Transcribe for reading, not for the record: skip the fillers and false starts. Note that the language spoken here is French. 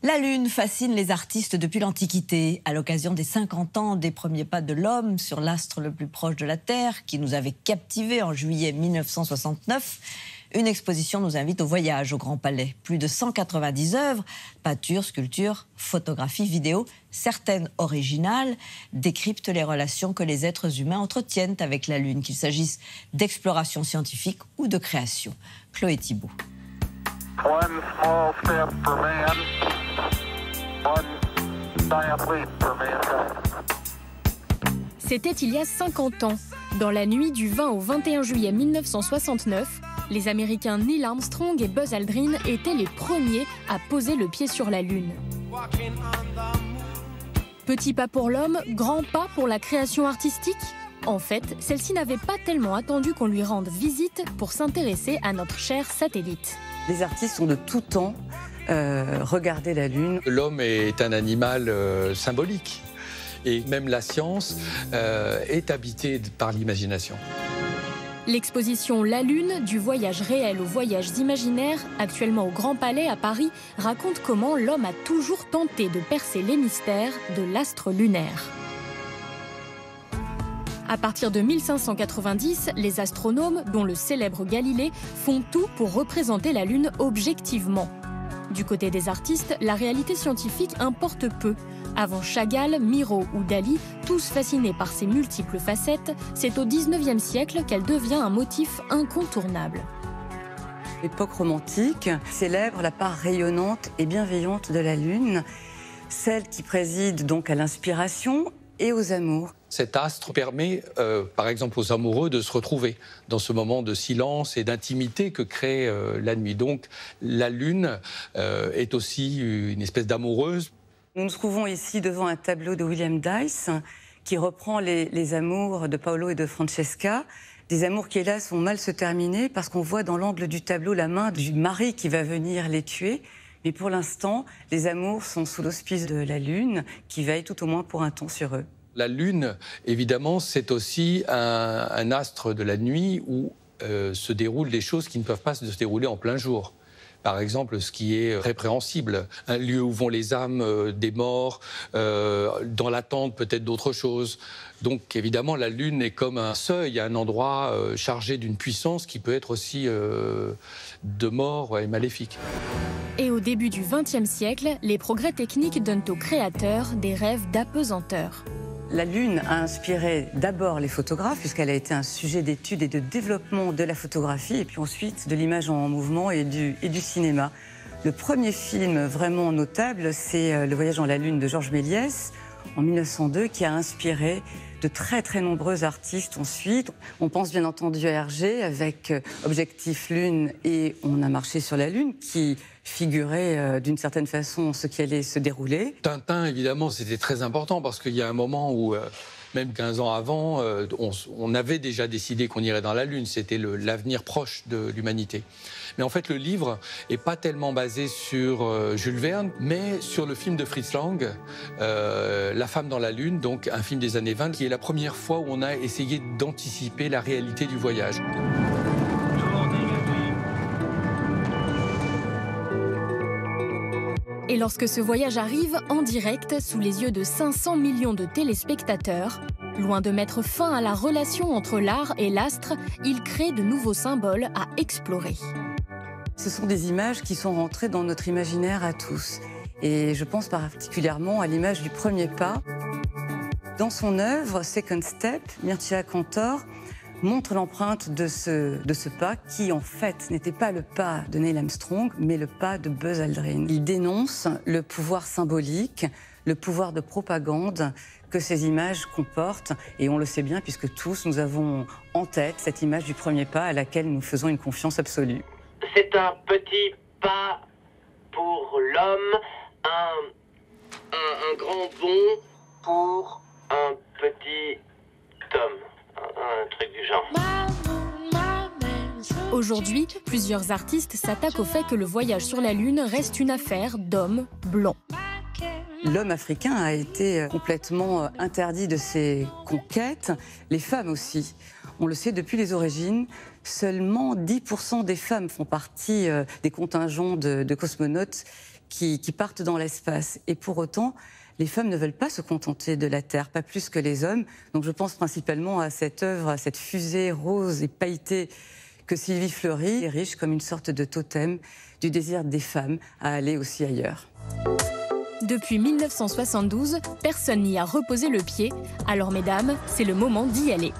La Lune fascine les artistes depuis l'Antiquité. À l'occasion des 50 ans des premiers pas de l'homme sur l'astre le plus proche de la Terre, qui nous avait captivés en juillet 1969, une exposition nous invite au voyage au Grand Palais. Plus de 190 œuvres, peintures, sculptures, photographies, vidéos, certaines originales, décryptent les relations que les êtres humains entretiennent avec la Lune, qu'il s'agisse d'exploration scientifique ou de création. Chloé Thibault. One small step for man, one giant leap for mankind. C'était il y a 50 ans. Dans la nuit du 20 au 21 juillet 1969, les Américains Neil Armstrong et Buzz Aldrin étaient les premiers à poser le pied sur la Lune. Petit pas pour l'homme, grand pas pour la création artistique ? En fait, celle-ci n'avait pas tellement attendu qu'on lui rende visite pour s'intéresser à notre cher satellite. Les artistes ont de tout temps regardé la Lune. L'homme est un animal symbolique. Et même la science est habitée par l'imagination. L'exposition La Lune, du voyage réel aux voyages imaginaires, actuellement au Grand Palais à Paris, raconte comment l'homme a toujours tenté de percer les mystères de l'astre lunaire. À partir de 1590, les astronomes, dont le célèbre Galilée, font tout pour représenter la Lune objectivement. Du côté des artistes, la réalité scientifique importe peu. Avant Chagall, Miro ou Dali, tous fascinés par ses multiples facettes, c'est au XIXe siècle qu'elle devient un motif incontournable. L'époque romantique célèbre la part rayonnante et bienveillante de la Lune, celle qui préside donc à l'inspiration et aux amours. Cet astre permet, par exemple, aux amoureux de se retrouver dans ce moment de silence et d'intimité que crée la nuit. Donc, la Lune est aussi une espèce d'amoureuse. Nous nous trouvons ici devant un tableau de William Dyce qui reprend les amours de Paolo et de Francesca. Des amours qui, hélas, vont mal se terminer parce qu'on voit dans l'angle du tableau la main du mari qui va venir les tuer. Mais pour l'instant, les amours sont sous l'auspice de la Lune qui veille tout au moins pour un temps sur eux. La Lune, évidemment, c'est aussi un astre de la nuit où se déroulent des choses qui ne peuvent pas se dérouler en plein jour. Par exemple, ce qui est répréhensible, un lieu où vont les âmes des morts, dans l'attente peut-être d'autres choses. Donc évidemment, la Lune est comme un seuil, un endroit chargé d'une puissance qui peut être aussi de mort et maléfique. Et au début du XXe siècle, les progrès techniques donnent aux créateurs des rêves d'apesanteur. La Lune a inspiré d'abord les photographes, puisqu'elle a été un sujet d'étude et de développement de la photographie, et puis ensuite de l'image en mouvement et du cinéma. Le premier film vraiment notable, c'est Le Voyage dans la Lune de Georges Méliès, en 1902, qui a inspiré de très très nombreux artistes ensuite. On pense bien entendu à Hergé avec Objectif Lune et On a marché sur la Lune, qui figurait d'une certaine façon ce qui allait se dérouler. Tintin, évidemment, c'était très important parce qu'il y a un moment où, même 15 ans avant, on avait déjà décidé qu'on irait dans la Lune. C'était l'avenir proche de l'humanité. Mais en fait, le livre n'est pas tellement basé sur Jules Verne, mais sur le film de Fritz Lang, La femme dans la Lune, donc un film des années 20, qui est la première fois où on a essayé d'anticiper la réalité du voyage. Et lorsque ce voyage arrive, en direct, sous les yeux de 500 millions de téléspectateurs, loin de mettre fin à la relation entre l'art et l'astre, il crée de nouveaux symboles à explorer. Ce sont des images qui sont rentrées dans notre imaginaire à tous. Et je pense particulièrement à l'image du premier pas. Dans son œuvre, Second Step, Mircea Cantor montre l'empreinte de ce pas qui, en fait, n'était pas le pas de Neil Armstrong, mais le pas de Buzz Aldrin. Il dénonce le pouvoir symbolique, le pouvoir de propagande que ces images comportent. Et on le sait bien, puisque tous, nous avons en tête cette image du premier pas à laquelle nous faisons une confiance absolue. C'est un petit pas pour l'homme, un grand bond pour un petit homme. Un truc du genre. Aujourd'hui, plusieurs artistes s'attaquent au fait que le voyage sur la Lune reste une affaire d'hommes blancs. L'homme africain a été complètement interdit de ses conquêtes, les femmes aussi. On le sait depuis les origines, seulement 10% des femmes font partie des contingents de cosmonautes qui partent dans l'espace. Et pour autant, les femmes ne veulent pas se contenter de la Terre, pas plus que les hommes. Donc je pense principalement à cette œuvre, à cette fusée rose et pailletée que Sylvie Fleury érige comme une sorte de totem du désir des femmes à aller aussi ailleurs. Depuis 1972, personne n'y a reposé le pied. Alors mesdames, c'est le moment d'y aller.